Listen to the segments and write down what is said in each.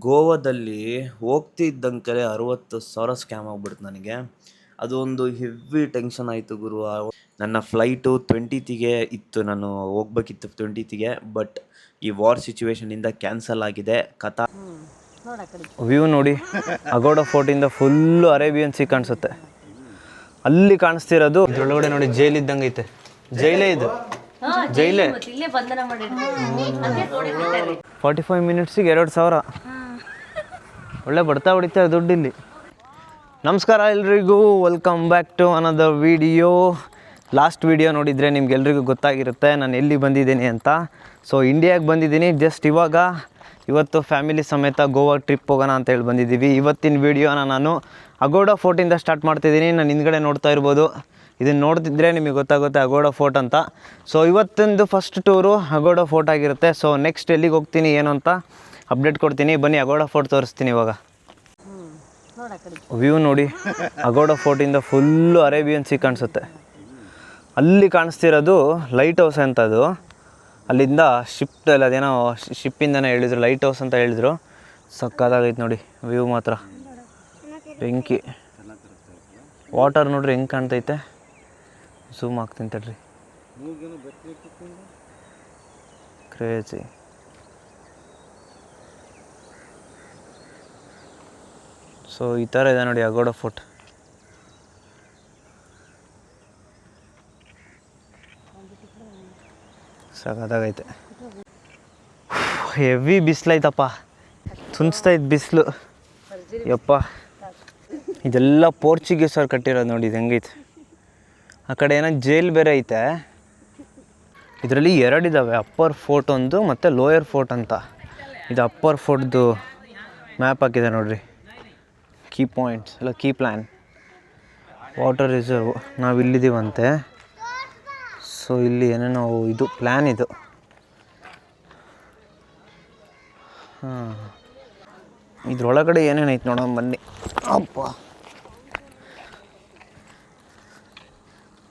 ಗೋವಾದಲ್ಲಿ ಹೋಗ್ತಿದ್ದಂಗೆ 60,000 ಸ್ಕ್ಯಾಮ್ ಆಗ್ಬಿಡ್ತು ನನಗೆ. ಅದು ಒಂದು ಹೆವಿ ಟೆನ್ಷನ್ ಆಯಿತು ಗುರು. ನನ್ನ ಫ್ಲೈಟು 20ಗೆ ಇತ್ತು, ನಾನು ಹೋಗ್ಬೇಕಿತ್ತು 20ಗೆ. ಬಟ್ ಈ ವಾರ್ ಸಿಚುವೇಶನಿಂದ ಕ್ಯಾನ್ಸಲ್ ಆಗಿದೆ. ವ್ಯೂ ನೋಡಿ, ಅಗೋಡ ಫೋರ್ಟಿಂದ ಫುಲ್ಲು ಅರೇಬಿಯನ್ ಸಿ ಕಾಣಿಸುತ್ತೆ. ಅಲ್ಲಿ ಕಾಣಿಸ್ತಿರೋದು ಇದ್ರೊಳಗಡೆ ನೋಡಿ, ಜೈಲ್ ಇದ್ದಂಗೆ ಐತೆ. ಜೈಲೇ ಇದು, ಜೈಲೇ. 45 ಮಿನಿಟ್ಸಿಗೆ 2,000. ಒಳ್ಳೆ ಬರ್ತಾ ಹೊಡಿತಾರೆ ದುಡ್ಡು ಇಲ್ಲಿ. ನಮಸ್ಕಾರ ಎಲ್ರಿಗೂ, welcome back to another video. Last video ನೋಡಿದರೆ ನಿಮ್ಗೆಲ್ರಿಗೂ ಗೊತ್ತಾಗಿರುತ್ತೆ ನಾನು ಎಲ್ಲಿ ಬಂದಿದ್ದೀನಿ ಅಂತ. ಸೊ ಇಂಡಿಯಾಗೆ ಬಂದಿದ್ದೀನಿ ಜಸ್ಟ್ ಇವತ್ತು ಫ್ಯಾಮಿಲಿ ಸಮೇತ ಗೋವಾ ಟ್ರಿಪ್ ಹೋಗೋಣ ಅಂತ ಹೇಳಿ ಬಂದಿದ್ದೀವಿ. ಇವತ್ತಿನ ವೀಡಿಯೋನ ನಾನು ಅಗೋಡ ಫೋರ್ಟಿಂದ ಸ್ಟಾರ್ಟ್ ಮಾಡ್ತಿದ್ದೀನಿ. ನಾನು ಹಿಂದ್ಗಡೆ ನೋಡ್ತಾ ಇರ್ಬೋದು, ಇದನ್ನು ನೋಡ್ತಿದ್ರೆ ನಿಮಗೆ ಗೊತ್ತಾಗುತ್ತೆ ಅಗೋಡ ಫೋರ್ಟ್ ಅಂತ. ಸೊ ಇವತ್ತಿಂದು ಫಸ್ಟ್ ಟೂರು ಅಗೋಡ ಫೋರ್ಟ್ ಆಗಿರುತ್ತೆ. ಸೊ ನೆಕ್ಸ್ಟ್ ಎಲ್ಲಿಗೆ ಹೋಗ್ತೀನಿ ಏನು ಅಂತ ಅಪ್ಡೇಟ್ ಕೊಡ್ತೀನಿ. ಬನ್ನಿ ಅಗೋಡ ಫೋರ್ಟ್ ತೋರಿಸ್ತೀನಿ ಇವಾಗ. ವ್ಯೂ ನೋಡಿ, ಅಗೋಡ ಫೋರ್ಟಿಂದ ಫುಲ್ಲು ಅರೇಬಿಯನ್ ಸಿ ಕಾಣಿಸುತ್ತೆ. ಅಲ್ಲಿ ಕಾಣಿಸ್ತಿರೋದು ಲೈಟ್ ಹೌಸ್ ಅಂತ. ಅದು ಅಲ್ಲಿಂದ ಶಿಫ್ಟ್ ಅಲ್ಲ, ಅದೇನೋ ಶಿಪ್ಪಿಂದನೇ ಹೇಳಿದರು, ಲೈಟ್ ಹೌಸ್ ಅಂತ ಹೇಳಿದರು. ಸಕ್ಕತ್ತಾಗೈತೆ ನೋಡಿ ವ್ಯೂ ಮಾತ್ರ, ಬೆಂಕಿ. ವಾಟರ್ ನೋಡ್ರಿ ಹೆಂಗೆ ಕಾಣ್ತೈತೆ. ಝೂಮ್ ಆಗ್ತೀನಿ ತಡ್ರಿ. ಕ್ರೇಜಿ. ಸೊ ಈ ಥರ ಇದೆ ನೋಡಿ ಅಗೋಡ ಫೋರ್ಟ್. ಸಗದಾಗೈತೆ. ಹೆವಿ ಬಿಸಿಲೈತಪ್ಪ, ತುನ್ಸ್ತೈತೆ ಬಿಸಿಲು ಯಪ್ಪ. ಇದೆಲ್ಲ ಪೋರ್ಚುಗೀಸವ್ರು ಕಟ್ಟಿರೋದು ನೋಡಿ, ಇದು ಹೆಂಗೈತೆ. ಆ ಕಡೆ ಏನೋ ಜೈಲ್ ಬೇರೆ ಐತೆ. ಇದರಲ್ಲಿ ಎರಡಿದ್ದಾವೆ, ಅಪ್ಪರ್ ಫೋರ್ಟ್ ಒಂದು ಮತ್ತು ಲೋಯರ್ ಫೋರ್ಟ್ ಅಂತ. ಇದು ಅಪ್ಪರ್ ಫೋರ್ಟ್ದು ಮ್ಯಾಪ್ ಹಾಕಿದೆ ನೋಡಿರಿ. ಕೀ ಪಾಯಿಂಟ್ಸ್ ಇಲ್ಲ ಕೀ ಪ್ಲ್ಯಾನ್. ವಾಟರ್ ರಿಸರ್ವ್, ನಾವು ಇಲ್ಲಿದ್ದೀವಂತೆ. ಸೊ ಇಲ್ಲಿ ಏನೇನೋ ಇದು ಪ್ಲ್ಯಾನ್ ಇದು. ಹಾಂ, ಇದ್ರೊಳಗಡೆ ಏನೇನೈತೆ ನೋಡೋಣ ಬನ್ನಿ. ಅಪ್ಪ,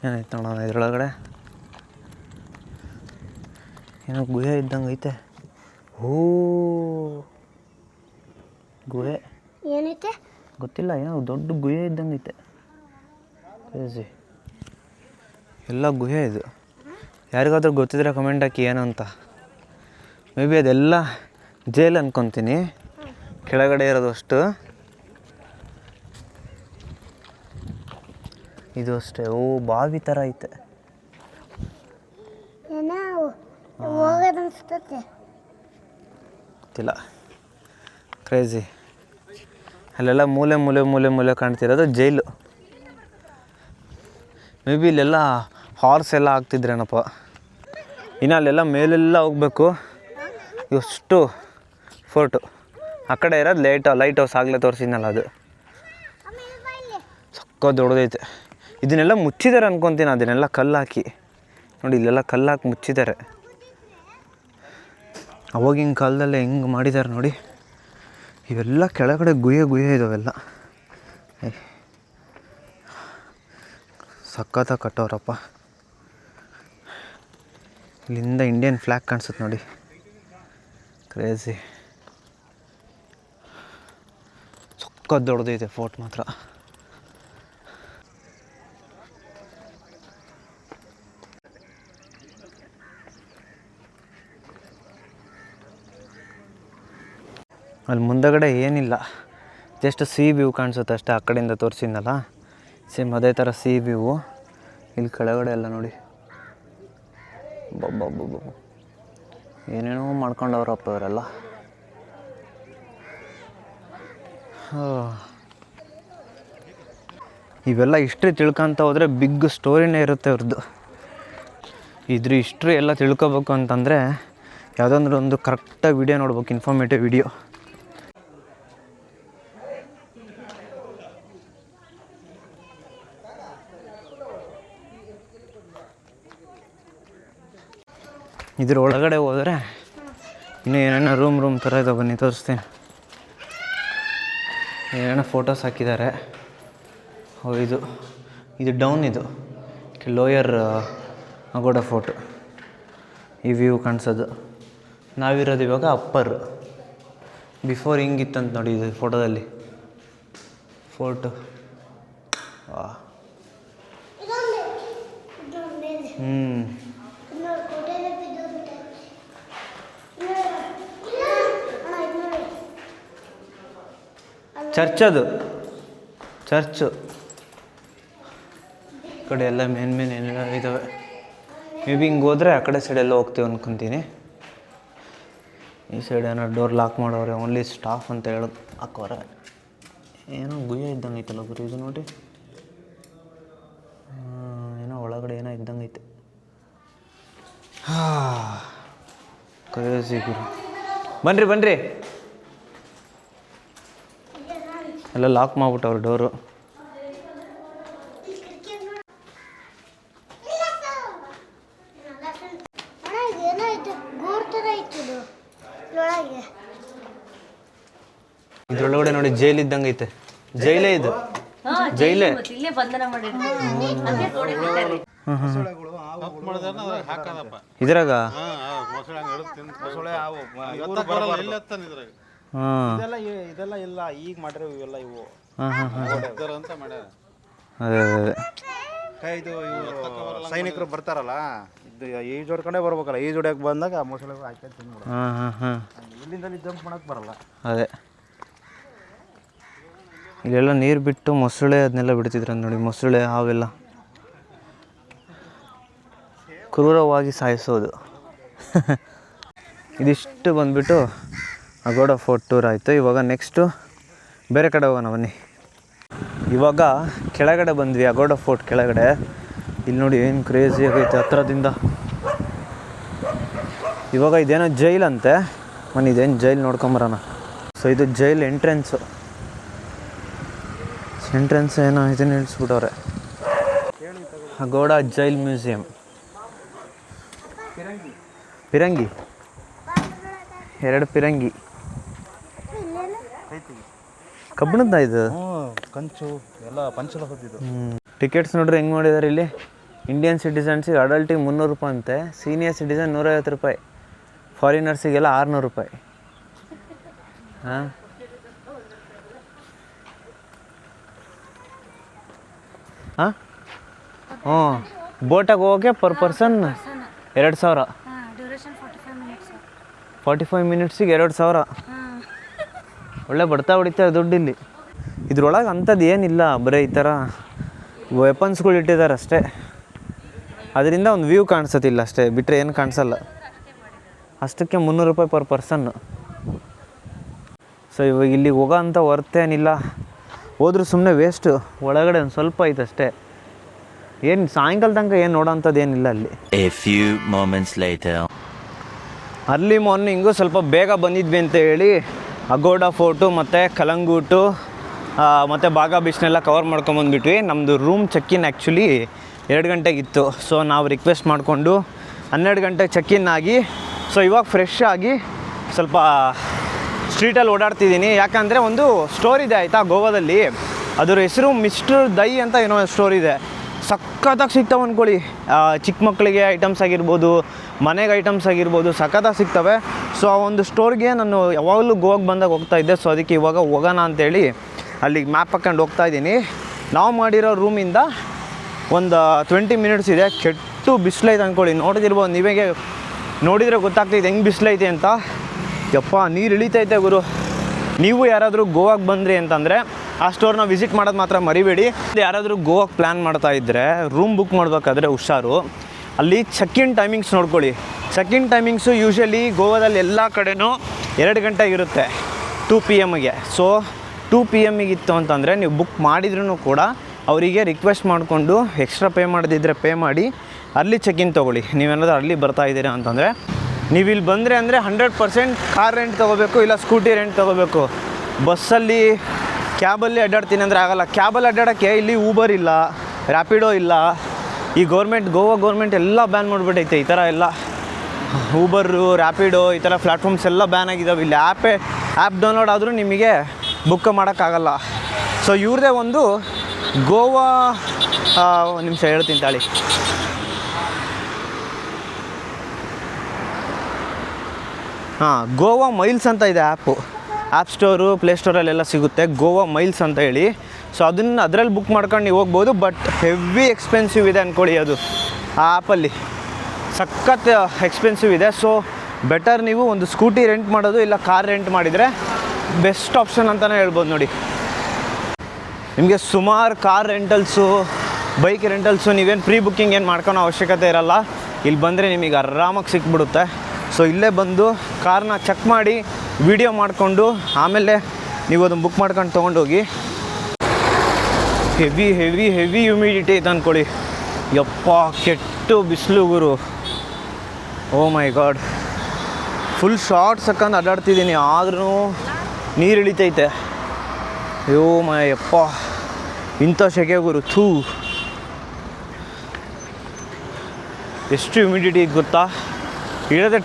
ಏನೈತೆ ನೋಡೋಣ ಇದ್ರೊಳಗಡೆ. ಏನೋ ಗುಹೆ ಇದ್ದಂಗೆ ಐತೆ. ಓ ಗುಹೆ ಏನೈತೆ ಗೊತ್ತಿಲ್ಲ, ಏನೋ ದೊಡ್ಡ ಗುಹೆ ಇದ್ದಂಗೆ ಐತೆ. ಕ್ರೇಜಿ. ಎಲ್ಲ ಗುಹೆ ಇದು. ಯಾರಿಗಾದ್ರೂ ಗೊತ್ತಿದ್ರೆ ಕಮೆಂಟ್ ಹಾಕಿ ಏನು ಅಂತ. ಮೇ ಬಿ ಅದೆಲ್ಲ ಜೈಲ್ ಅನ್ಕೊತೀನಿ, ಕೆಳಗಡೆ ಇರೋದು ಅಷ್ಟು. ಇದು ಅಷ್ಟೇ. ಓ ಬಾವಿ ಥರ ಐತೆ. ಗೊತ್ತಿಲ್ಲ. ಕ್ರೇಜಿ. ಅಲ್ಲೆಲ್ಲ ಮೂಲೆ ಮೂಲೆ ಮೂಲೆ ಮೂಲೆ ಕಾಣ್ತಿರೋದು ಜೈಲು. ಮೇ ಬಿ ಇಲ್ಲೆಲ್ಲ ಹಾರ್ಸ್ ಎಲ್ಲ ಆಗ್ತಿದ್ರೇನಪ್ಪ. ಇನ್ನು ಅಲ್ಲೆಲ್ಲ ಮೇಲೆಲ್ಲ ಹೋಗ್ಬೇಕು. ಎಷ್ಟು ಫೋರ್ಟು. ಆ ಕಡೆ ಇರೋದು ಲೈಟ್ ಹೌಸ್ ಆಗಲೇ ತೋರಿಸಿದ್ನಲ್ಲ, ಅದು ಸಕ್ಕ ದೊಡ್ಡದೈತೆ. ಇದನ್ನೆಲ್ಲ ಮುಚ್ಚಿದ್ದಾರೆ ಅನ್ಕೊತೀನಿ, ಅದನ್ನೆಲ್ಲ ಕಲ್ಲು ಹಾಕಿ. ನೋಡಿ ಇಲ್ಲೆಲ್ಲ ಕಲ್ಲು ಹಾಕಿ ಮುಚ್ಚಿದ್ದಾರೆ. ಅವಾಗಿನ ಕಾಲದಲ್ಲೇ ಹೆಂಗೆ ಮಾಡಿದ್ದಾರೆ ನೋಡಿ. ಇವೆಲ್ಲ ಕೆಳಗಡೆ ಗುಹೆ ಇದಾವೆಲ್ಲ. ಸಖತ್ತಾಗಿ ಕಟ್ಟೋರಪ್ಪ. ಇಲ್ಲಿಂದ ಇಂಡಿಯನ್ ಫ್ಲ್ಯಾಗ್ ಕಾಣಿಸುತ್ತೆ ನೋಡಿ. ಕ್ರೇಜಿ. ಸಖತ್ ದೊಡ್ಡದೈತೆ ಫೋರ್ಟ್ ಮಾತ್ರ. ಅಲ್ಲಿ ಮುಂದಗಡೆ ಏನಿಲ್ಲ, ಜಸ್ಟ್ ಸಿ ವ್ಯೂ ಕಾಣಿಸುತ್ತೆ ಅಷ್ಟೇ. ಆ ಕಡೆಯಿಂದ ತೋರಿಸಿದ್ನಲ್ಲ ಸೇಮ್ ಅದೇ ಥರ ಸಿ ವ್ಯೂ. ಇಲ್ಲಿ ಕೆಳಗಡೆ ಎಲ್ಲ ನೋಡಿ, ಬಬ್ಬ ಏನೇನೋ ಮಾಡ್ಕೊಂಡವ್ರಪ್ಪ ಇವರೆಲ್ಲ. ಇವೆಲ್ಲ ಹಿಸ್ಟ್ರಿ ತಿಳ್ಕೊತ ಹೋದರೆ ಬಿಗ್ ಸ್ಟೋರಿನೇ ಇರುತ್ತೆ ಅವ್ರದ್ದು. ಇದ್ರ ಹಿಸ್ಟ್ರಿ ಎಲ್ಲ ತಿಳ್ಕೊಬೇಕು ಅಂತಂದರೆ ಯಾವುದಾದ್ರೂ ಒಂದು ಕರೆಕ್ಟಾಗಿ ವಿಡಿಯೋ ನೋಡ್ಬೇಕು, ಇನ್ಫಾರ್ಮೇಟಿವ್ ವಿಡಿಯೋ. ಇದ್ರ ಒಳಗಡೆ ಹೋದರೆ ಇನ್ನೂ ಏನೇನೋ ರೂಮ್ ಥರ ಇದಾವೆ. ಬನ್ನಿ ತೋರಿಸ್ತೀನಿ. ಏನೇನೋ ಫೋಟೋಸ್ ಹಾಕಿದ್ದಾರೆ. ಇದು ಡೌನ್, ಇದು ಲೋಯರ್ ಅಗೋಡ ಫೋರ್ಟ್. ಈ ವ್ಯೂ ಕಾಣಿಸೋದು. ನಾವಿರೋದು ಇವಾಗ ಅಪ್ಪರ್. ಬಿಫೋರ್ ಹಿಂಗಿತ್ತಂತ ನೋಡಿ ಇದು ಫೋಟೋದಲ್ಲಿ ಫೋಟೋ. ಚರ್ಚ್ ಅದು ಚರ್ಚು ಈ ಕಡೆ ಎಲ್ಲ ಮೇನ್ ಏನೆಲ್ಲ ಇದ್ದಾವೆ. ಮೇ ಬಿ ಹಿಂಗೆ ಹೋದರೆ ಆ ಕಡೆ ಸೈಡೆಲ್ಲ ಹೋಗ್ತೀವಿ ಅನ್ಕೊತೀನಿ. ಈ ಸೈಡ್ ಏನೋ ಡೋರ್ ಲಾಕ್ ಮಾಡೋರೆ, ಓನ್ಲಿ ಸ್ಟಾಫ್ ಅಂತ ಹೇಳೋದು ಹಾಕೋರೆ. ಏನೋ ಗುಯ್ಯ ಇದ್ದಂಗೆ ಐತಲ್ಲ ಗುರು ಇದು ನೋಡಿ. ಏನೋ ಒಳಗಡೆ ಏನೋ ಇದ್ದಂಗೆ ಐತೆ. ಕ್ರೇಜಿ ಗುರು. ಬನ್ನಿರಿ ಬನ್ನಿರಿ. ಎಲ್ಲ ಲಾಕ್ ಮಾಡ್ಬಿಟ್ಟವ್ರು ಡೋರು. ಇದ್ರೊಳಗಡೆ ನೋಡಿ ಜೈಲ್ ಇದ್ದಂಗೆ ಐತೆ. ಜೈಲೇ ಇದು, ಜೈಲೇ. ಇದ್ರಾಗ ಇದೆಲ್ಲ ಇಲ್ಲ, ಈಗ ಮಾಡ್ರಿ ಇವೆಲ್ಲ ಇವು. ಅದೇ ಅದೇ ಇದು ಸೈನಿಕರು ಬರ್ತಾರಲ್ಲ, ಇದು ಈಜು ಹೊಡ್ಕೊಂಡೇ ಬರ್ಬೇಕಲ್ಲ, ಈಜು ಹೊಡ್ಯಕ್ಕೆ ಬಂದಾಗ ಮೊಸಳೆ ಹಾಕಿ ತಿನ್ಬಿಡು. ಇಲ್ಲಿಂದ ಜಂಪ್ ಮಾಡಕ್ಕೆ ಬರಲ್ಲ. ಅದೇ ಇಲ್ಲೆಲ್ಲ ನೀರು ಬಿಟ್ಟು ಮೊಸಳೆ ಅದನ್ನೆಲ್ಲ ಬಿಡ್ತಿದ್ರು ನೋಡಿ. ಮೊಸಳೆ ಹಾವೆಲ್ಲ ಕ್ರೂರವಾಗಿ ಸಾಯಿಸೋದು. ಇದಿಷ್ಟು ಬಂದುಬಿಟ್ಟು ಅಗೋಡ ಫೋರ್ಟ್ ಟೂರ್ ಆಯಿತು. ಇವಾಗ ನೆಕ್ಸ್ಟು ಬೇರೆ ಕಡೆ ಹೋಗೋಣ ಬನ್ನಿ. ಇವಾಗ ಕೆಳಗಡೆ ಬಂದ್ವಿ, ಅಗೋಡ ಫೋರ್ಟ್ ಕೆಳಗಡೆ. ಇಲ್ಲಿ ನೋಡಿ ಏನು ಕ್ರೇಜಿ ಆಗೈತೆ ಹತ್ರದಿಂದ. ಇವಾಗ ಇದೇನೋ ಜೈಲ್ ಅಂತೆ. ಬನ್ನಿ ಇದೇನು ಜೈಲ್ ನೋಡ್ಕೊಂಬರೋಣ. ಸೊ ಇದು ಜೈಲ್ ಎಂಟ್ರೆನ್ಸು. ಏನೋ ಇದನ್ನು ನಿಲ್ಲಿಸ್ಬಿಟ್ಟವ್ರೆ. ಅಗೋಡ ಜೈಲ್ ಮ್ಯೂಸಿಯಂ. ಪಿರಂಗಿ 2 ಪಿರಂಗಿ ಕಬ್ಬಿಣದ ಇದು. ಕಂಚು ಎಲ್ಲ ಪಂಚಲ ಹೊತ್ತಿದ್ದು. ಟಿಕೆಟ್ಸ್ ನೋಡ್ರಿ ಹೆಂಗೆ ಮಾಡಿದ್ದಾರೆ ಇಲ್ಲಿ. ಇಂಡಿಯನ್ ಸಿಟಿಸನ್ಸಿಗೆ ಅಡಲ್ಟಿಗೆ 300 ರೂಪಾಯಿ ಅಂತೆ, ಸೀನಿಯರ್ ಸಿಟಿಸನ್ 150 ರೂಪಾಯಿ, ಫಾರಿನರ್ಸಿಗೆಲ್ಲ 600 ರೂಪಾಯಿ. ಹಾಂ ಹಾಂ ಹ್ಞೂ ಬೋಟಾಗಿ ಹೋಗೋಕ್ಕೆ ಪರ್ ಪರ್ಸನ್ 2000. 45 ಮಿನಿಟ್ಸಿಗೆ 2000. ಒಳ್ಳೆ ಬಡ್ತಾ ಹೊಡಿತಾರೆ ದುಡ್ಡು ಇಲ್ಲಿ. ಇದ್ರೊಳಗೆ ಅಂಥದ್ದು ಏನಿಲ್ಲ, ಬರೀ ಈ ಥರ ವೆಪನ್ಸ್ಗಳು ಇಟ್ಟಿದ್ದಾರೆ ಅಷ್ಟೇ. ಅದರಿಂದ ಒಂದು ವ್ಯೂ ಕಾಣಿಸೋದಿಲ್ಲ ಅಷ್ಟೇ, ಬಿಟ್ಟರೆ ಏನು ಕಾಣಿಸಲ್ಲ. ಅಷ್ಟಕ್ಕೆ 300 ರೂಪಾಯಿ ಪರ್ ಪರ್ಸನ್ನು. ಸೊ ಇವಾಗ ಇಲ್ಲಿಗೆ ಹೋಗೋ ಅಂಥ ಹೊರ್ತೇನಿಲ್ಲ, ಹೋದ್ರೂ ಸುಮ್ಮನೆ ವೇಸ್ಟು. ಒಳಗಡೆ ಒಂದು ಸ್ವಲ್ಪ ಐತೆ ಅಷ್ಟೇ. ಏನು ಸಾಯಂಕಾಲ ತನಕ ಏನು ನೋಡೋ ಅಂಥದ್ದು ಏನಿಲ್ಲ ಅಲ್ಲಿ. ಅರ್ಲಿ ಮಾರ್ನಿಂಗು ಸ್ವಲ್ಪ ಬೇಗ ಬಂದಿದ್ವಿ ಅಂತ ಹೇಳಿ ಅಗೋಡ ಫೋರ್ಟು ಮತ್ತು ಕಲಂಗೂಟು ಮತ್ತು ಬಾಗಾ ಬೀಚ್ನೆಲ್ಲ ಕವರ್ ಮಾಡ್ಕೊಂಬಂದ್ಬಿಟ್ವಿ. ನಮ್ಮದು ರೂಮ್ ಚೆಕ್ಕಿನ್ ಆ್ಯಕ್ಚುಲಿ 2 ಗಂಟೆಗಿತ್ತು. ಸೊ ನಾವು ರಿಕ್ವೆಸ್ಟ್ ಮಾಡಿಕೊಂಡು 12 ಗಂಟೆಗೆ ಚೆಕ್ಕಿನ್ ಆಗಿ, ಸೊ ಇವಾಗ ಫ್ರೆಶ್ ಆಗಿ ಸ್ವಲ್ಪ ಸ್ಟ್ರೀಟಲ್ಲಿ ಓಡಾಡ್ತಿದ್ದೀನಿ. ಯಾಕಂದರೆ ಒಂದು ಸ್ಟೋರ್ ಇದೆ ಆಯಿತಾ ಗೋವಾದಲ್ಲಿ, ಅದರ ಹೆಸರು ಮಿಸ್ಟರ್ ದೈ ಅಂತ ಏನೋ ಸ್ಟೋರ್ ಇದೆ. ಸಖತ್ತಾಗಿ ಸಿಗ್ತವೆ ಅಂದ್ಕೊಳ್ಳಿ. ಚಿಕ್ಕ ಮಕ್ಕಳಿಗೆ ಐಟಮ್ಸ್ ಆಗಿರ್ಬೋದು, ಮನೆಗೆ ಐಟಮ್ಸ್ ಆಗಿರ್ಬೋದು, ಸಖತ್ತಾಗಿ ಸಿಗ್ತವೆ. ಸೊ ಆ ಒಂದು ಸ್ಟೋರ್ಗೆ ನಾನು ಯಾವಾಗಲೂ ಗೋವಾಗೆ ಬಂದಾಗ ಹೋಗ್ತಾಯಿದ್ದೆ. ಸೊ ಅದಕ್ಕೆ ಇವಾಗ ಹೋಗೋಣ ಅಂತೇಳಿ ಅಲ್ಲಿಗೆ ಮ್ಯಾಪ್ ಹಾಕ್ಕೊಂಡು ಹೋಗ್ತಾಯಿದ್ದೀನಿ. ನಾವು ಮಾಡಿರೋ ರೂಮಿಂದ ಒಂದು 20 ಮಿನಿಟ್ಸ್ ಇದೆ. ಕೆಟ್ಟು ಬಿಸಿಲೈತೆ ಅಂದ್ಕೊಳ್ಳಿ. ನೋಡಿದಿರ್ಬೋದು, ನೀವೇ ನೋಡಿದರೆ ಗೊತ್ತಾಗ್ತೈತೆ ಹೆಂಗೆ ಬಿಸಿಲೈತೆ ಅಂತ. ಯಪ್ಪ ನೀರು ಇಳಿತೈತೆ ಗುರು. ನೀವು ಯಾರಾದರೂ ಗೋವಾಗೆ ಬಂದ್ರಿ ಅಂತಂದರೆ ಆ ಸ್ಟೋರ್ನ ವಿಸಿಟ್ ಮಾಡೋದು ಮಾತ್ರ ಮರಿಬೇಡಿ. ಯಾರಾದರೂ ಗೋವಾಗೆ ಪ್ಲ್ಯಾನ್ ಮಾಡ್ತಾಯಿದ್ರೆ ರೂಮ್ ಬುಕ್ ಮಾಡಬೇಕಾದ್ರೆ ಹುಷಾರು. ಅಲ್ಲಿ ಚೆಕ್-ಇನ್ ಟೈಮಿಂಗ್ಸ್ ನೋಡ್ಕೊಳ್ಳಿ. ಚೆಕ್-ಇನ್ ಟೈಮಿಂಗ್ಸು ಯೂಶ್ವಲಿ ಗೋವಾದಲ್ಲಿ ಎಲ್ಲ ಕಡೆನೂ 2 ಗಂಟೆಗಿರುತ್ತೆ, 2 PM. ಸೊ 2 PM ಇತ್ತು ಅಂತಂದರೆ ನೀವು ಬುಕ್ ಮಾಡಿದ್ರೂ ಕೂಡ ಅವರಿಗೆ ರಿಕ್ವೆಸ್ಟ್ ಮಾಡಿಕೊಂಡು ಎಕ್ಸ್ಟ್ರಾ ಪೇ ಮಾಡೋದಿದ್ದರೆ ಪೇ ಮಾಡಿ ಅಲ್ಲಿ ಚೆಕ್-ಇನ್ ತೊಗೊಳ್ಳಿ. ನೀವೇನಾದರೂ ಅಲ್ಲಿ ಬರ್ತಾಯಿದ್ದೀರಾ ಅಂತಂದರೆ ನೀವು ಇಲ್ಲಿ ಬಂದರೆ ಅಂದರೆ 100% ಕಾರ್ ರೆಂಟ್ ತೊಗೋಬೇಕು, ಇಲ್ಲ ಸ್ಕೂಟಿ ರೆಂಟ್ ತೊಗೋಬೇಕು. ಬಸ್ಸಲ್ಲಿ ಕ್ಯಾಬಲ್ಲಿ ಅಡ್ಡಾಡ್ತೀನಿ ಅಂದರೆ ಆಗೋಲ್ಲ. ಕ್ಯಾಬಲ್ಲಿ ಅಡ್ಡಾಡೋಕ್ಕೆ ಇಲ್ಲಿ ಊಬರ್ ಇಲ್ಲ, ರ್ಯಾಪಿಡೋ ಇಲ್ಲ. ಈ ಗೋವಾ ಗೌರ್ಮೆಂಟ್ ಎಲ್ಲ ಬ್ಯಾನ್ ಮಾಡಿಬಿಟ್ಟೈತೆ. ಈ ಥರ ಎಲ್ಲ ಊಬರು, ರ್ಯಾಪಿಡೋ ಈ ಥರ ಪ್ಲ್ಯಾಟ್ಫಾರ್ಮ್ಸ್ ಎಲ್ಲ ಬ್ಯಾನ್ ಆಗಿದ್ದಾವೆ. ಇಲ್ಲಿ ಆ್ಯಪ್ ಡೌನ್ಲೋಡ್ ಆದರೂ ನಿಮಗೆ ಬುಕ್ ಮಾಡೋಕ್ಕಾಗಲ್ಲ. ಸೊ ಇವ್ರದ್ದೇ ಒಂದು ಗೋವಾ, ಒಂದು ನಿಮಿಷ ಹೇಳ್ತೀನಿ ತಾಳಿ. ಗೋವಾ ಮೈಲ್ಸ್ ಅಂತ ಇದೆ ಆ್ಯಪು. ಆ್ಯಪ್ ಸ್ಟೋರು ಪ್ಲೇಸ್ಟೋರಲ್ಲೆಲ್ಲ ಸಿಗುತ್ತೆ, ಗೋವಾ ಮೈಲ್ಸ್ ಅಂತ ಹೇಳಿ. ಸೊ ಅದರಲ್ಲಿ ಬುಕ್ ಮಾಡ್ಕೊಂಡು ನೀವು ಹೋಗ್ಬೋದು. ಬಟ್ ಹೆವಿ ಎಕ್ಸ್ಪೆನ್ಸಿವ್ ಇದೆ ಅಂದ್ಕೊಳ್ಳಿ, ಅದು ಆ ಆ್ಯಪಲ್ಲಿ ಸಖತ್ ಎಕ್ಸ್ಪೆನ್ಸಿವ್ ಇದೆ. ಸೊ ಬೆಟರ್ ನೀವು ಒಂದು ಸ್ಕೂಟಿ ರೆಂಟ್ ಮಾಡೋದು, ಇಲ್ಲ ಕಾರ್ ರೆಂಟ್ ಮಾಡಿದರೆ ಬೆಸ್ಟ್ ಆಪ್ಷನ್ ಅಂತಲೇ ಹೇಳ್ಬೋದು. ನೋಡಿ, ನಿಮಗೆ ಸುಮಾರು ಕಾರ್ ರೆಂಟಲ್ಸು, ಬೈಕ್ ರೆಂಟಲ್ಸು ನೀವೇನು ಪ್ರೀ ಬುಕ್ಕಿಂಗ್ ಏನು ಮಾಡ್ಕೊಳೋ ಅವಶ್ಯಕತೆ ಇರಲ್ಲ. ಇಲ್ಲಿ ಬಂದರೆ ನಿಮಗೆ ಆರಾಮಾಗಿ ಸಿಕ್ಬಿಡುತ್ತೆ. ಸೊ ಇಲ್ಲೇ ಬಂದು ಕಾರ್ನ ಚೆಕ್ ಮಾಡಿ ವಿಡಿಯೋ ಮಾಡಿಕೊಂಡು ಆಮೇಲೆ ನೀವು ಅದನ್ನು ಬುಕ್ ಮಾಡ್ಕೊಂಡು ತೊಗೊಂಡೋಗಿ. ಹೆವಿ ಹೆವಿ ಹೆವಿ ಹ್ಯುಮಿಡಿಟಿ ಐತೆ ಅಂದ್ಕೊಳ್ಳಿ. ಯಪ್ಪ ಕೆಟ್ಟು ಬಿಸಿಲು ಗುರು. ಓ ಮೈ ಗಾಡ್, ಫುಲ್ ಶಾರ್ಟ್ಸ್ ಹಾಕೊಂಡು ಅಡ್ಡಾಡ್ತಿದ್ದೀನಿ, ಆದ್ರೂ ನೀರು ಇಳಿತೈತೆ. ಯೋ ಮೈ ಯಪ್ಪ, ಇಂಥ ಸೆಕೆ ಗುರು. ಥೂ, ಎಷ್ಟು ಹ್ಯುಮಿಡಿಟಿ ಗೊತ್ತಾ? ಇರೋದೇ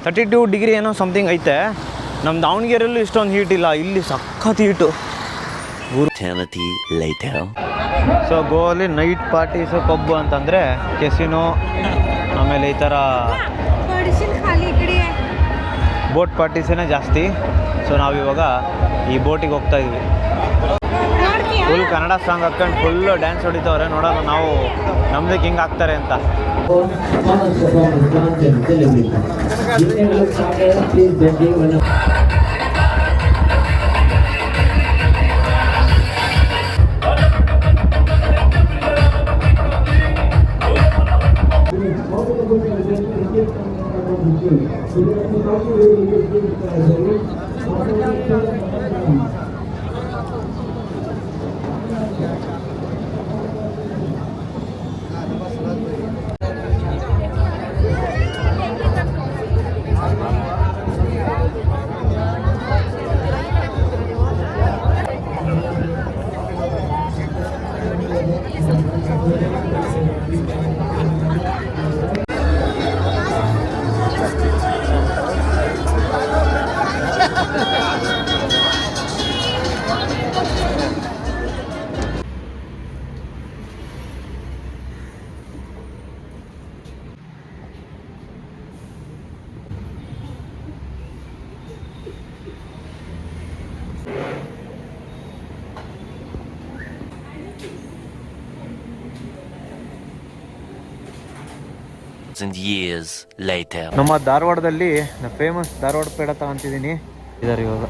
32 ಡಿಗ್ರಿ ಏನೋ ಸಮಥಿಂಗ್ ಐತೆ. ನಮ್ಮ ದಾವಣಗೆರೆಯಲ್ಲೂ ಇಷ್ಟೊಂದು ಹೀಟ್ ಇಲ್ಲ, ಇಲ್ಲಿ ಸಖತ್ ಹೀಟು. ಸೊ ಗೋವಲ್ಲಿ ನೈಟ್ ಪಾರ್ಟೀಸು, ಪಬ್ಬು ಅಂತಂದರೆ ಕೆಸಿನೋ, ಆಮೇಲೆ ಈ ಥರ ಬೋಟ್ ಪಾರ್ಟೀಸೇ ಜಾಸ್ತಿ. ಸೊ ನಾವಿವಾಗ ಈ ಬೋಟಿಗೆ ಹೋಗ್ತಾ ಇದ್ವಿ. ಫುಲ್ ಕನ್ನಡ ಸಾಂಗ್ ಹಾಕ್ಕೊಂಡು ಫುಲ್ಲು ಡ್ಯಾನ್ಸ್ ಹೊಡಿತವ್ರೆ. ನೋಡೋಣ ನಾವು ನಮ್ದಕ್ಕೆ ಹಿಂಗೆ ಹಾಕ್ತಾರೆ ಅಂತ. ನಮ್ಮ ಧಾರವಾಡದಲ್ಲಿ ಫೇಮಸ್ ಧಾರವಾಡ ಪೇಡ ತಗೊಂತಿದ್ದೀನಿ. ಇದಾರೆ ಇವಾಗ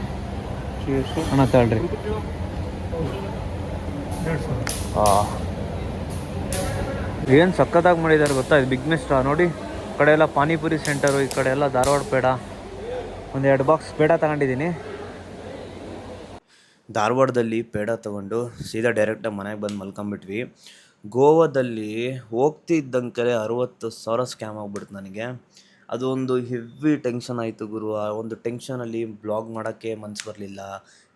ಅಣ್ಣ ತಗೊಳ್ರಿ. ಏನು ಸಖತ್ತಾಗಿ ಮಾಡಿದ್ದಾರೆ ಗೊತ್ತಾ, ಇದು ಬಿಗ್ ಮಿಸ್ಟರ್ ನೋಡಿ. ಈ ಕಡೆ ಎಲ್ಲ ಪಾನಿಪುರಿ ಸೆಂಟರು, ಈ ಕಡೆ ಎಲ್ಲ ಧಾರವಾಡ ಪೇಡ. ಒಂದು 2 ಬಾಕ್ಸ್ ಪೇಡ ತಗೊಂಡಿದ್ದೀನಿ. ಧಾರವಾಡದಲ್ಲಿ ಪೇಡ ತೊಗೊಂಡು ಸೀದಾ ಡೈರೆಕ್ಟಾಗಿ ಮನೆಗೆ ಬಂದು ಮಲ್ಕೊಂಬಿಟ್ವಿ. ಗೋವಾದಲ್ಲಿ ಹೋಗ್ತಿದ್ದಂಗೆ 60,000 ಸ್ಕ್ಯಾಮ್ ಆಗ್ಬಿಡ್ತು ನನಗೆ. ಅದು ಒಂದು ಹೆವಿ ಟೆನ್ಷನ್ ಆಯಿತು ಗುರು. ಆ ಒಂದು ಟೆನ್ಷನಲ್ಲಿ ಬ್ಲಾಗ್ ಮಾಡೋಕ್ಕೆ ಮನ್ಸು ಬರಲಿಲ್ಲ,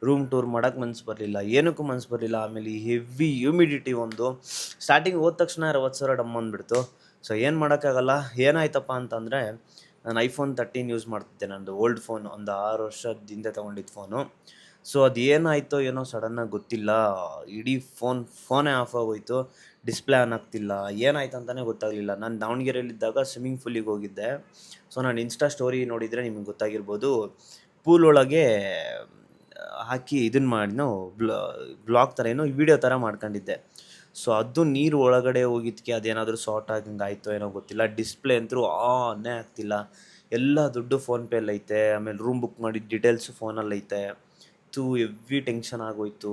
ರೂಮ್ ಟೂರ್ ಮಾಡೋಕ್ಕೆ ಮನ್ಸು ಬರಲಿಲ್ಲ, ಏನಕ್ಕೂ ಮನ್ಸು ಬರಲಿಲ್ಲ. ಆಮೇಲೆ ಈ ಹೆವಿ ಹ್ಯೂಮಿಡಿಟಿ ಒಂದು ಸ್ಟಾರ್ಟಿಂಗ್ ಹೋದ ತಕ್ಷಣ 60,000 ಡಮ್ ಅಂದ್ಬಿಡ್ತು. ಸೊ ಏನು ಮಾಡೋಕ್ಕಾಗಲ್ಲ. ಏನಾಯ್ತಪ್ಪ ಅಂತಂದರೆ, ನಾನು iPhone 13 ಯೂಸ್ ಮಾಡ್ತಿದ್ದೆ. ನಂದು ಓಲ್ಡ್ ಫೋನು, ಒಂದು 6 ವರ್ಷದ ಹಿಂದೆ ತೊಗೊಂಡಿದ್ದು ಫೋನು. ಸೊ ಅದು ಏನಾಯಿತೋ ಏನೋ ಸಡನ್ನಾಗಿ ಗೊತ್ತಿಲ್ಲ, ಇಡೀ ಫೋನೇ ಆಫ್ ಆಗೋಯ್ತು, ಡಿಸ್ಪ್ಲೇ ಆನ್ ಆಗ್ತಿಲ್ಲ, ಏನಾಯ್ತು ಅಂತಲೇ ಗೊತ್ತಾಗಲಿಲ್ಲ. ನಾನು ದಾವಣಗೆರೆಯಲ್ಲಿದ್ದಾಗ ಸ್ವಿಮ್ಮಿಂಗ್ ಪೂಲಿಗೆ ಹೋಗಿದ್ದೆ. ಸೊ ನಾನು ಇನ್ಸ್ಟಾ ಸ್ಟೋರಿ ನೋಡಿದರೆ ನಿಮಗೆ ಗೊತ್ತಾಗಿರ್ಬೋದು, ಪೂಲ್ ಒಳಗೆ ಹಾಕಿ ಇದನ್ನು ಮಾಡಿನೋ ಬ್ಲಾಗ್ ಥರ ಏನೋ ವಿಡಿಯೋ ಥರ ಮಾಡ್ಕೊಂಡಿದ್ದೆ. ಸೊ ಅದು ನೀರು ಒಳಗಡೆ ಹೋಗಿದ್ದಕ್ಕೆ ಅದೇನಾದರೂ ಶಾರ್ಟ್ ಆಗಂಗೆ ಆಯಿತೋ ಏನೋ ಗೊತ್ತಿಲ್ಲ. ಡಿಸ್ಪ್ಲೇ ಅಂತೂ ಆನೇ ಆಗ್ತಿಲ್ಲ. ಎಲ್ಲ ದುಡ್ಡು ಫೋನ್ಪೇಲೈತೆ, ಆಮೇಲೆ ರೂಮ್ ಬುಕ್ ಮಾಡಿದ ಡೀಟೇಲ್ಸು ಫೋನಲ್ಲೈತೆ. ಹೆವಿ ಟೆನ್ಷನ್ ಆಗೋಯ್ತು.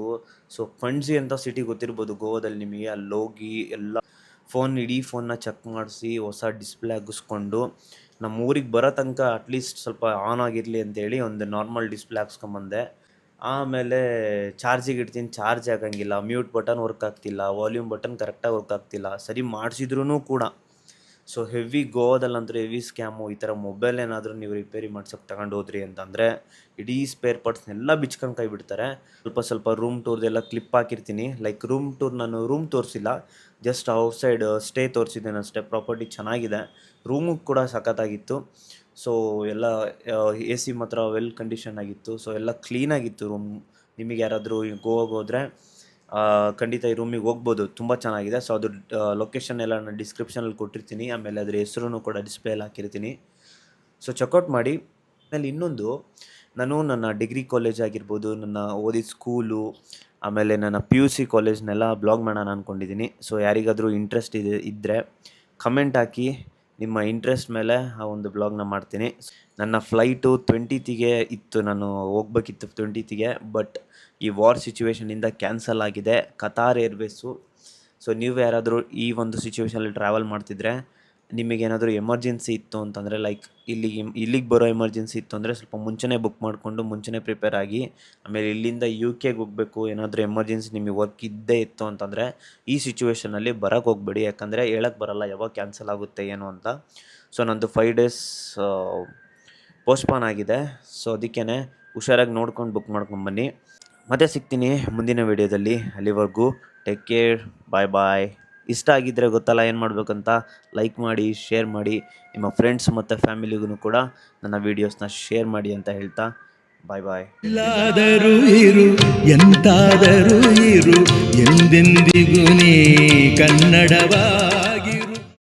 ಸೊ ಪಣಜಿ ಅಂತ ಸಿಟಿ ಗೊತ್ತಿರ್ಬೋದು ಗೋವಾದಲ್ಲಿ ನಿಮಗೆ. ಅಲ್ಲೋಗಿ ಎಲ್ಲ ಇಡೀ ಫೋನ್ನ ಚೆಕ್ ಮಾಡಿಸಿ ಹೊಸ ಡಿಸ್ಪ್ಲೇ ಹಾಕಿಸ್ಕೊಂಡು ನಮ್ಮ ಊರಿಗೆ ಬರೋ ತನಕ ಅಟ್ಲೀಸ್ಟ್ ಸ್ವಲ್ಪ ಆನ್ ಆಗಿರಲಿ ಅಂತೇಳಿ ಒಂದು ನಾರ್ಮಲ್ ಡಿಸ್ಪ್ಲೇ ಹಾಕ್ಸ್ಕೊಂಬಂದೆ. ಆಮೇಲೆ ಚಾರ್ಜಿಗೆ ಇಡ್ತೀನಿ, ಚಾರ್ಜ್ ಆಗಂಗಿಲ್ಲ, ಮ್ಯೂಟ್ ಬಟನ್ ವರ್ಕ್ ಆಗ್ತಿಲ್ಲ, ವಾಲ್ಯೂಮ್ ಬಟನ್ ಕರೆಕ್ಟಾಗಿ ವರ್ಕ್ ಆಗ್ತಿಲ್ಲ, ಸರಿ ಮಾಡಿಸಿದ್ರೂ ಕೂಡ. ಸೊ ಹೆವಿ ಗೋವಾದಲ್ಲಂತೂ ಹೆವಿ ಸ್ಕ್ಯಾಮು. ಈ ಥರ ಮೊಬೈಲ್ ಏನಾದರೂ ನೀವು ರಿಪೇರಿ ಮಾಡ್ಸೋಕ್ಕೆ ತಗೊಂಡು ಹೋದ್ರಿ ಅಂತಂದರೆ ಇಡೀ ಸ್ಪೇರ್ ಪಾರ್ಟ್ಸ್ನೆಲ್ಲ ಬಿಚ್ಕೊಂಡು ಕೈ ಬಿಡ್ತಾರೆ. ಸ್ವಲ್ಪ ರೂಮ್ ಟೂರ್ದೆಲ್ಲ ಕ್ಲಿಪ್ ಹಾಕಿರ್ತೀನಿ. ಲೈಕ್ ರೂಮ್ ಟೂರ್ ನಾನು ರೂಮ್ ತೋರಿಸಿಲ್ಲ, ಜಸ್ಟ್ ಔಟ್ಸೈಡ್ ಸ್ಟೇ ತೋರಿಸಿದ್ದೇನೆ ಅಷ್ಟೇ. ಪ್ರಾಪರ್ಟಿ ಚೆನ್ನಾಗಿದೆ, ರೂಮು ಕೂಡ ಸಖತ್ತಾಗಿತ್ತು. ಸೊ ಎಲ್ಲ AC ಮಾತ್ರ ವೆಲ್ ಕಂಡೀಷನ್ ಆಗಿತ್ತು. ಸೊ ಎಲ್ಲ ಕ್ಲೀನಾಗಿತ್ತು ರೂಮ್. ನಿಮಗೆ ಯಾರಾದರೂ ಗೋವಾಗೆ ಹೋದರೆ ಖಂಡಿತ ಈ ರೂಮಿಗೆ ಹೋಗ್ಬೋದು, ತುಂಬ ಚೆನ್ನಾಗಿದೆ. ಸೊ ಅದು ಲೊಕೇಶನ್ ಎಲ್ಲ ನಾನು ಡಿಸ್ಕ್ರಿಪ್ಷನಲ್ಲಿ ಕೊಟ್ಟಿರ್ತೀನಿ, ಆಮೇಲೆ ಅದ್ರ ಹೆಸರು ಕೂಡ ಡಿಸ್ಪ್ಲೇಯಲ್ಲಿ ಹಾಕಿರ್ತೀನಿ. ಸೊ ಚೆಕ್ಔಟ್ ಮಾಡಿ. ಆಮೇಲೆ ಇನ್ನೊಂದು, ನಾನು ನನ್ನ ಡಿಗ್ರಿ ಕಾಲೇಜ್ ಆಗಿರ್ಬೋದು, ನನ್ನ ಓದಿದ ಸ್ಕೂಲು, ಆಮೇಲೆ ನನ್ನ PUC ಕಾಲೇಜ್ನೆಲ್ಲ ಬ್ಲಾಗ್ ಮಾಡೋಣ ಅಂದ್ಕೊಂಡಿದ್ದೀನಿ. ಸೊ ಯಾರಿಗಾದರೂ ಇಂಟ್ರೆಸ್ಟ್ ಇದ್ದರೆ ಕಮೆಂಟ್ ಹಾಕಿ, ನಿಮ್ಮ ಇಂಟ್ರೆಸ್ಟ್ ಮೇಲೆ ಆ ಒಂದು ಬ್ಲಾಗ್ನ ಮಾಡ್ತೀನಿ. ನನ್ನ ಫ್ಲೈಟು 20ಗೆ ಇತ್ತು, ನಾನು ಹೋಗ್ಬೇಕಿತ್ತು 20ಗೆ, ಬಟ್ ಈ ವಾರ್ ಸಿಚುವೇಷನಿಂದ ಕ್ಯಾನ್ಸಲ್ ಆಗಿದೆ, ಕತಾರ್ ಏರ್ವೇಸು. ಸೊ ನೀವು ಯಾರಾದರೂ ಈ ಒಂದು ಸಿಚುವೇಷನಲ್ಲಿ ಟ್ರಾವೆಲ್ ಮಾಡ್ತಿದ್ರೆ, ನಿಮಗೇನಾದರೂ ಎಮರ್ಜೆನ್ಸಿ ಇತ್ತು ಅಂತಂದರೆ, ಲೈಕ್ ಇಲ್ಲಿಗೆ ಬರೋ ಎಮರ್ಜೆನ್ಸಿ ಇತ್ತು ಅಂದರೆ ಸ್ವಲ್ಪ ಮುಂಚೆನೇ ಬುಕ್ ಮಾಡಿಕೊಂಡು ಮುಂಚೆನೇ ಪ್ರಿಪೇರ್ ಆಗಿ, ಆಮೇಲೆ ಇಲ್ಲಿಂದ UK ಹೋಗಬೇಕು, ಏನಾದರೂ ಎಮರ್ಜೆನ್ಸಿ ನಿಮಗೆ ವರ್ಕ್ ಇದ್ದೇ ಇತ್ತು ಅಂತಂದರೆ ಈ ಸಿಚುವೇಷನಲ್ಲಿ ಬರೋಕ್ಕೆ ಹೋಗಬೇಡಿ. ಯಾಕಂದರೆ ಹೇಳಕ್ಕೆ ಬರಲ್ಲ ಯಾವಾಗ ಕ್ಯಾನ್ಸಲ್ ಆಗುತ್ತೆ ಏನು ಅಂತ. ಸೊ ನಂದು 5 days ಪೋಸ್ಟ್ಪಾನ್ ಆಗಿದೆ. ಸೊ ಅದಕ್ಕೇ ಹುಷಾರಾಗಿ ನೋಡ್ಕೊಂಡು ಬುಕ್ ಮಾಡ್ಕೊಂಬನ್ನಿ. ಮತ್ತೆ ಸಿಗ್ತೀನಿ ಮುಂದಿನ ವೀಡಿಯೋದಲ್ಲಿ. ಅಲ್ಲಿವರೆಗೂ ಟೇಕ್ ಕೇರ್, ಬಾಯ್ ಬಾಯ್. ಇಷ್ಟ ಆಗಿದ್ದರೆ ಗೊತ್ತಲ್ಲ ಏನು ಮಾಡಬೇಕಂತ, ಲೈಕ್ ಮಾಡಿ, ಶೇರ್ ಮಾಡಿ, ನಿಮ್ಮ ಫ್ರೆಂಡ್ಸ್ ಮತ್ತು ಫ್ಯಾಮಿಲಿಗೂ ಕೂಡ ನನ್ನ ವೀಡಿಯೋಸ್ನ ಶೇರ್ ಮಾಡಿ ಅಂತ ಹೇಳ್ತಾ ಬಾಯ್ ಬಾಯ್. ಎಲ್ಲಾದರೂ ಇರು, ಎಂತಾದರೂ ಇರು, ಎಂದೆಂದಿಗೂ ನೀ ಕನ್ನಡವ